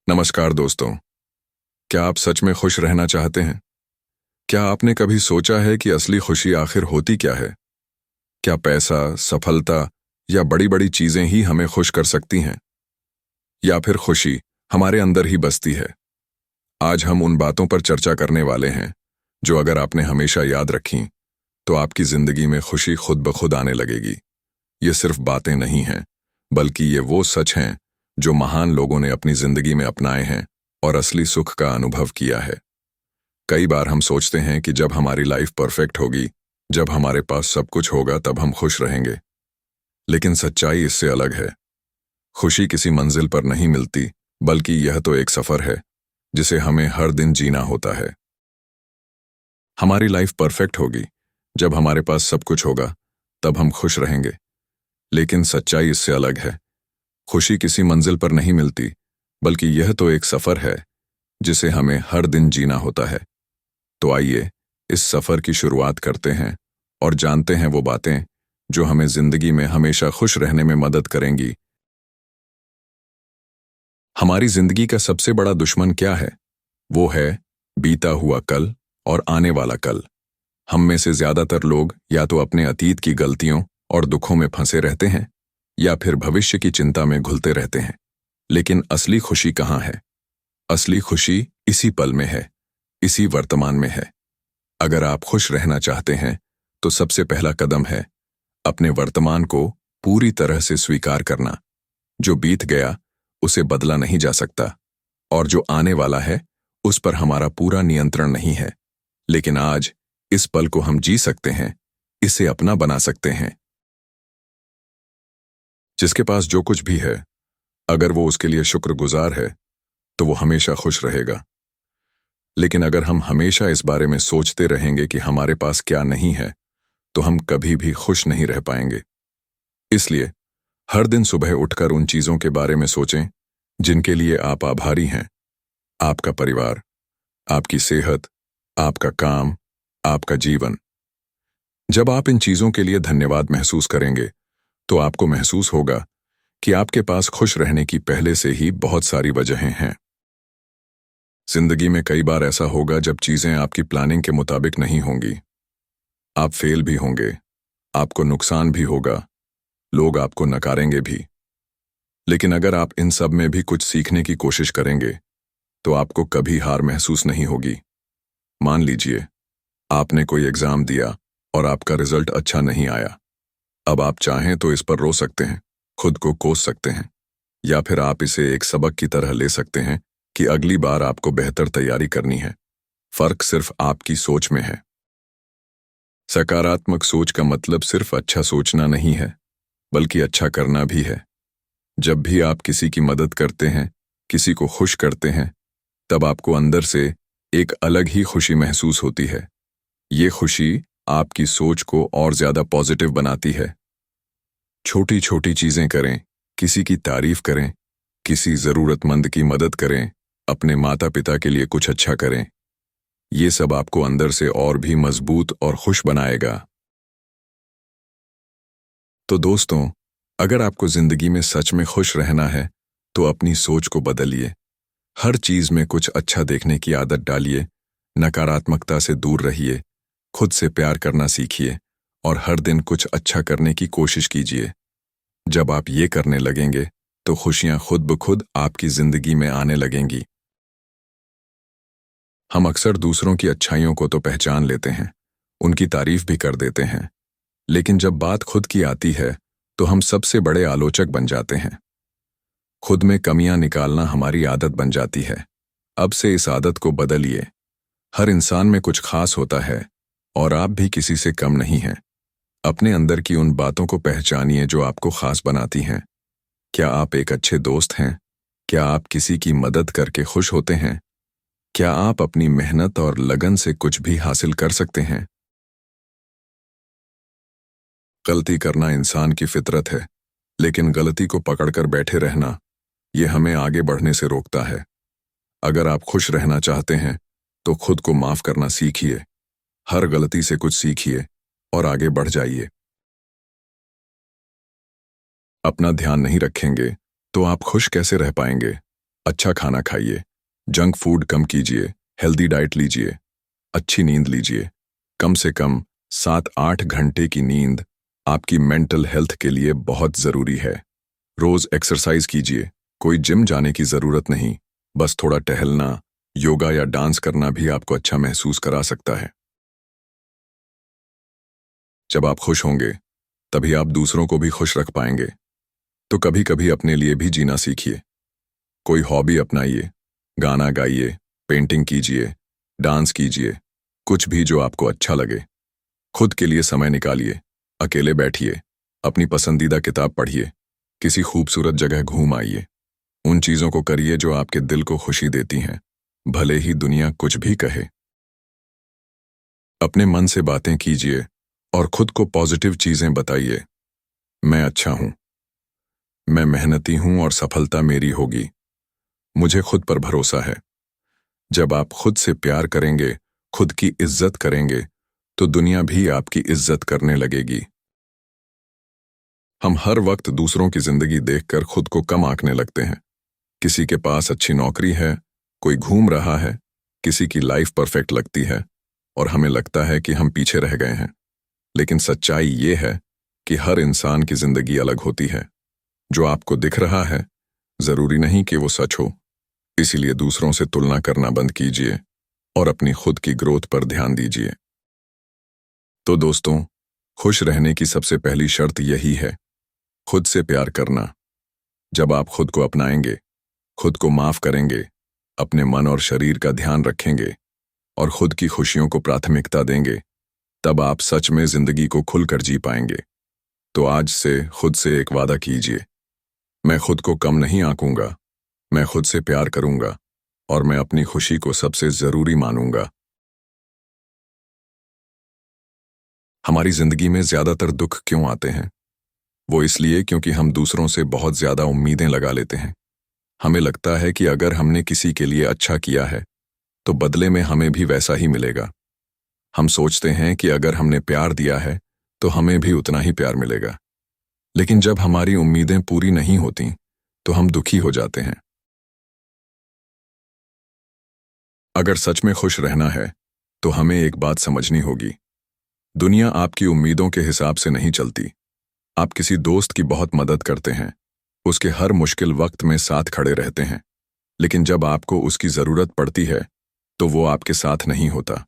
नमस्कार दोस्तों। क्या आप सच में खुश रहना चाहते हैं? क्या आपने कभी सोचा है कि असली खुशी आखिर होती क्या है? क्या पैसा, सफलता या बड़ी-बड़ी चीजें ही हमें खुश कर सकती हैं? या फिर खुशी हमारे अंदर ही बसती है? आज हम उन बातों पर चर्चा करने वाले हैं, जो अगर आपने हमेशा याद रखीं, तो आपकी जिंदगी में खुशी खुद ब खुद आने लगेगी। ये सिर्फ बातें नहीं हैं, बल्कि ये वो सच हैं, जो महान लोगों ने अपनी जिंदगी में अपनाए हैं और असली सुख का अनुभव किया है। कई बार हम सोचते हैं कि जब हमारी लाइफ परफेक्ट होगी, जब हमारे पास सब कुछ होगा तब हम खुश रहेंगे। लेकिन सच्चाई इससे अलग है। खुशी किसी मंजिल पर नहीं मिलती, बल्कि यह तो एक सफर है, जिसे हमें हर दिन जीना होता है। हमारी लाइफ परफेक्ट होगी, जब हमारे पास सब कुछ होगा, तब हम खुश रहेंगे। लेकिन सच्चाई इससे अलग है। खुशी किसी मंजिल पर नहीं मिलती, बल्कि यह तो एक सफर है, जिसे हमें हर दिन जीना होता है। तो आइए इस सफर की शुरुआत करते हैं और जानते हैं वो बातें जो हमें जिंदगी में हमेशा खुश रहने में मदद करेंगी। हमारी जिंदगी का सबसे बड़ा दुश्मन क्या है? वो है बीता हुआ कल और आने वाला कल। हम में से ज्यादातर लोग या तो अपने अतीत की गलतियों और दुखों में फंसे रहते हैं, या फिर भविष्य की चिंता में घुलते रहते हैं। लेकिन असली खुशी कहाँ है? असली खुशी इसी पल में है, इसी वर्तमान में है। अगर आप खुश रहना चाहते हैं, तो सबसे पहला कदम है अपने वर्तमान को पूरी तरह से स्वीकार करना। जो बीत गया उसे बदला नहीं जा सकता, और जो आने वाला है उस पर हमारा पूरा नियंत्रण नहीं है। लेकिन आज इस पल को हम जी सकते हैं, इसे अपना बना सकते हैं। जिसके पास जो कुछ भी है, अगर वो उसके लिए शुक्रगुजार है, तो वो हमेशा खुश रहेगा। लेकिन अगर हम हमेशा इस बारे में सोचते रहेंगे कि हमारे पास क्या नहीं है, तो हम कभी भी खुश नहीं रह पाएंगे। इसलिए हर दिन सुबह उठकर उन चीजों के बारे में सोचें जिनके लिए आप आभारी हैं। आपका परिवार, आपकी सेहत, आपका काम, आपका जीवन। जब आप इन चीजों के लिए धन्यवाद महसूस करेंगे, तो आपको महसूस होगा कि आपके पास खुश रहने की पहले से ही बहुत सारी वजहें हैं। जिंदगी में कई बार ऐसा होगा जब चीजें आपकी प्लानिंग के मुताबिक नहीं होंगी। आप फेल भी होंगे, आपको नुकसान भी होगा, लोग आपको नकारेंगे भी। लेकिन अगर आप इन सब में भी कुछ सीखने की कोशिश करेंगे, तो आपको कभी हार महसूस नहीं होगी। मान लीजिए, आपने कोई एग्जाम दिया और आपका रिजल्ट अच्छा नहीं आया। अब आप चाहें तो इस पर रो सकते हैं, खुद को कोस सकते हैं, या फिर आप इसे एक सबक की तरह ले सकते हैं कि अगली बार आपको बेहतर तैयारी करनी है। फर्क सिर्फ आपकी सोच में है। सकारात्मक सोच का मतलब सिर्फ अच्छा सोचना नहीं है, बल्कि अच्छा करना भी है। जब भी आप किसी की मदद करते हैं, किसी को खुश करते हैं, तब आपको अंदर से एक अलग ही खुशी महसूस होती है। ये खुशी आपकी सोच को और ज्यादा पॉजिटिव बनाती है। छोटी छोटी चीजें करें, किसी की तारीफ करें, किसी जरूरतमंद की मदद करें, अपने माता पिता के लिए कुछ अच्छा करें। ये सब आपको अंदर से और भी मजबूत और खुश बनाएगा। तो दोस्तों, अगर आपको जिंदगी में सच में खुश रहना है, तो अपनी सोच को बदलिए। हर चीज में कुछ अच्छा देखने की आदत डालिए, नकारात्मकता से दूर रहिए, खुद से प्यार करना सीखिए और हर दिन कुछ अच्छा करने की कोशिश कीजिए। जब आप ये करने लगेंगे, तो खुशियां खुद ब खुद आपकी जिंदगी में आने लगेंगी। हम अक्सर दूसरों की अच्छाइयों को तो पहचान लेते हैं, उनकी तारीफ भी कर देते हैं, लेकिन जब बात खुद की आती है, तो हम सबसे बड़े आलोचक बन जाते हैं। खुद में कमियां निकालना हमारी आदत बन जाती है। अब से इस आदत को बदलिए। हर इंसान में कुछ खास होता है, और आप भी किसी से कम नहीं हैं। अपने अंदर की उन बातों को पहचानिए जो आपको खास बनाती हैं। क्या आप एक अच्छे दोस्त हैं? क्या आप किसी की मदद करके खुश होते हैं? क्या आप अपनी मेहनत और लगन से कुछ भी हासिल कर सकते हैं? गलती करना इंसान की फितरत है, लेकिन गलती को पकड़कर बैठे रहना, ये हमें आगे बढ़ने से रोकता है। अगर आप खुश रहना चाहते हैं, तो खुद को माफ करना सीखिए। हर गलती से कुछ सीखिए और आगे बढ़ जाइए। अपना ध्यान नहीं रखेंगे, तो आप खुश कैसे रह पाएंगे? अच्छा खाना खाइए, जंक फूड कम कीजिए, हेल्दी डाइट लीजिए, अच्छी नींद लीजिए। कम से कम 7-8 घंटे की नींद आपकी मेंटल हेल्थ के लिए बहुत जरूरी है। रोज एक्सरसाइज कीजिए, कोई जिम जाने की जरूरत नहीं, बस थोड़ा टहलना, योगा या डांस करना भी आपको अच्छा महसूस करा सकता है। जब आप खुश होंगे, तभी आप दूसरों को भी खुश रख पाएंगे। तो कभी कभी अपने लिए भी जीना सीखिए। कोई हॉबी अपनाइए, गाना गाइए, पेंटिंग कीजिए, डांस कीजिए, कुछ भी जो आपको अच्छा लगे। खुद के लिए समय निकालिए, अकेले बैठिए, अपनी पसंदीदा किताब पढ़िए, किसी खूबसूरत जगह घूम आइए। उन चीजों को करिए जो आपके दिल को खुशी देती हैं, भले ही दुनिया कुछ भी कहे। अपने मन से बातें कीजिए और खुद को पॉजिटिव चीजें बताइए। मैं अच्छा हूं, मैं मेहनती हूं और सफलता मेरी होगी। मुझे खुद पर भरोसा है। जब आप खुद से प्यार करेंगे, खुद की इज्जत करेंगे, तो दुनिया भी आपकी इज्जत करने लगेगी। हम हर वक्त दूसरों की जिंदगी देखकर खुद को कम आंकने लगते हैं। किसी के पास अच्छी नौकरी है, कोई घूम रहा है, किसी की लाइफ परफेक्ट लगती है और हमें लगता है कि हम पीछे रह गए हैं। लेकिन सच्चाई ये है कि हर इंसान की जिंदगी अलग होती है। जो आपको दिख रहा है, जरूरी नहीं कि वो सच हो। इसीलिए दूसरों से तुलना करना बंद कीजिए और अपनी खुद की ग्रोथ पर ध्यान दीजिए। तो दोस्तों, खुश रहने की सबसे पहली शर्त यही है, खुद से प्यार करना। जब आप खुद को अपनाएंगे, खुद को माफ करेंगे, अपने मन और शरीर का ध्यान रखेंगे और खुद की खुशियों को प्राथमिकता देंगे, तब आप सच में जिंदगी को खुलकर जी पाएंगे। तो आज से खुद से एक वादा कीजिए, मैं खुद को कम नहीं आंकूंगा, मैं खुद से प्यार करूंगा और मैं अपनी खुशी को सबसे जरूरी मानूंगा। हमारी जिंदगी में ज्यादातर दुख क्यों आते हैं? वो इसलिए क्योंकि हम दूसरों से बहुत ज्यादा उम्मीदें लगा लेते हैं। हमें लगता है कि अगर हमने किसी के लिए अच्छा किया है, तो बदले में हमें भी वैसा ही मिलेगा। हम सोचते हैं कि अगर हमने प्यार दिया है, तो हमें भी उतना ही प्यार मिलेगा। लेकिन जब हमारी उम्मीदें पूरी नहीं होती, तो हम दुखी हो जाते हैं। अगर सच में खुश रहना है, तो हमें एक बात समझनी होगी, दुनिया आपकी उम्मीदों के हिसाब से नहीं चलती। आप किसी दोस्त की बहुत मदद करते हैं, उसके हर मुश्किल वक्त में साथ खड़े रहते हैं, लेकिन जब आपको उसकी जरूरत पड़ती है, तो वो आपके साथ नहीं होता।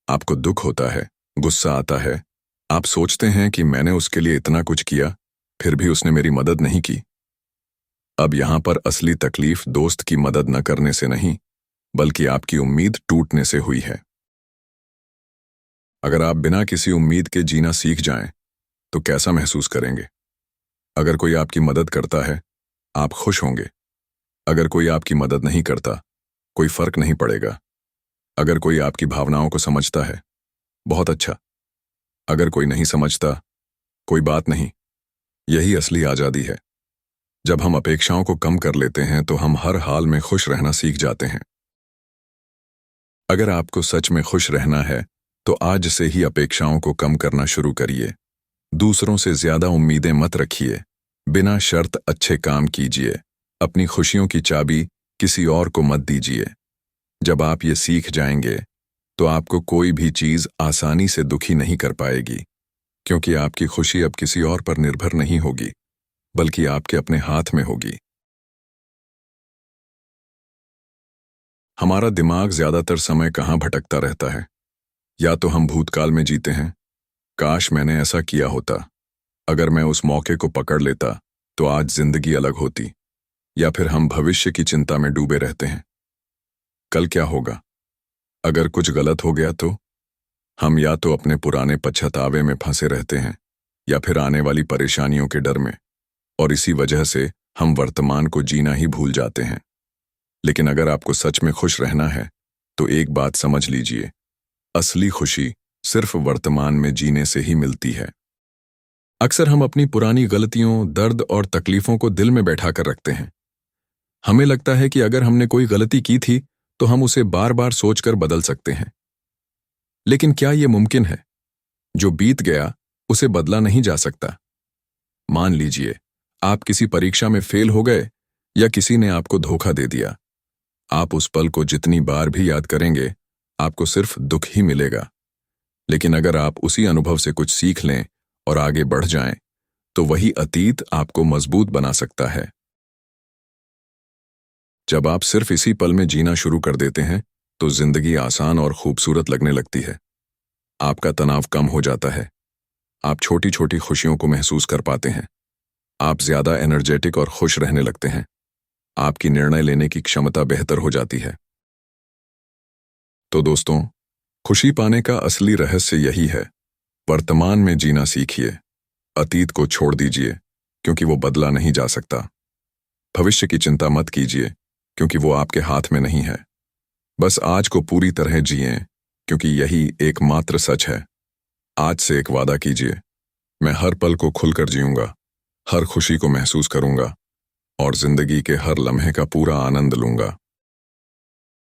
आपको दुख होता है, गुस्सा आता है, आप सोचते हैं कि मैंने उसके लिए इतना कुछ किया, फिर भी उसने मेरी मदद नहीं की। अब यहां पर असली तकलीफ दोस्त की मदद न करने से नहीं, बल्कि आपकी उम्मीद टूटने से हुई है। अगर आप बिना किसी उम्मीद के जीना सीख जाएं, तो कैसा महसूस करेंगे? अगर कोई आपकी मदद करता है, आप खुश होंगे। अगर कोई आपकी मदद नहीं करता, कोई फर्क नहीं पड़ेगा। अगर कोई आपकी भावनाओं को समझता है, बहुत अच्छा। अगर कोई नहीं समझता, कोई बात नहीं। यही असली आजादी है। जब हम अपेक्षाओं को कम कर लेते हैं, तो हम हर हाल में खुश रहना सीख जाते हैं। अगर आपको सच में खुश रहना है, तो आज से ही अपेक्षाओं को कम करना शुरू करिए। दूसरों से ज्यादा उम्मीदें मत रखिए। बिना शर्त अच्छे काम कीजिए। अपनी खुशियों की चाबी किसी और को मत दीजिए। जब आप ये सीख जाएंगे, तो आपको कोई भी चीज आसानी से दुखी नहीं कर पाएगी, क्योंकि आपकी खुशी अब किसी और पर निर्भर नहीं होगी, बल्कि आपके अपने हाथ में होगी। हमारा दिमाग ज्यादातर समय कहाँ भटकता रहता है? या तो हम भूतकाल में जीते हैं, काश मैंने ऐसा किया होता, अगर मैं उस मौके को पकड़ लेता तो आज जिंदगी अलग होती। या फिर हम भविष्य की चिंता में डूबे रहते हैं, कल क्या होगा, अगर कुछ गलत हो गया तो? हम या तो अपने पुराने पछतावे में फंसे रहते हैं, या फिर आने वाली परेशानियों के डर में, और इसी वजह से हम वर्तमान को जीना ही भूल जाते हैं। लेकिन अगर आपको सच में खुश रहना है, तो एक बात समझ लीजिए, असली खुशी सिर्फ वर्तमान में जीने से ही मिलती है। अक्सर हम अपनी पुरानी गलतियों, दर्द और तकलीफों को दिल में बैठा कर रखते हैं। हमें लगता है कि अगर हमने कोई गलती की थी, तो हम उसे बार बार सोचकर बदल सकते हैं। लेकिन क्या यह मुमकिन है? जो बीत गया, उसे बदला नहीं जा सकता। मान लीजिए, आप किसी परीक्षा में फेल हो गए, या किसी ने आपको धोखा दे दिया। आप उस पल को जितनी बार भी याद करेंगे, आपको सिर्फ दुख ही मिलेगा। लेकिन अगर आप उसी अनुभव से कुछ सीख लें और आगे बढ़ जाएं, तो वही अतीत आपको मजबूत बना सकता है। जब आप सिर्फ इसी पल में जीना शुरू कर देते हैं, तो जिंदगी आसान और खूबसूरत लगने लगती है। आपका तनाव कम हो जाता है। आप छोटी छोटी खुशियों को महसूस कर पाते हैं। आप ज्यादा एनर्जेटिक और खुश रहने लगते हैं। आपकी निर्णय लेने की क्षमता बेहतर हो जाती है। तो दोस्तों, खुशी पाने का असली रहस्य यही है। वर्तमान में जीना सीखिए। अतीत को छोड़ दीजिए, क्योंकि वो बदला नहीं जा सकता। भविष्य की चिंता मत कीजिए, क्योंकि वो आपके हाथ में नहीं है। बस आज को पूरी तरह जिएं, क्योंकि यही एकमात्र सच है। आज से एक वादा कीजिए, मैं हर पल को खुलकर जीऊंगा, हर खुशी को महसूस करूंगा और जिंदगी के हर लम्हे का पूरा आनंद लूंगा।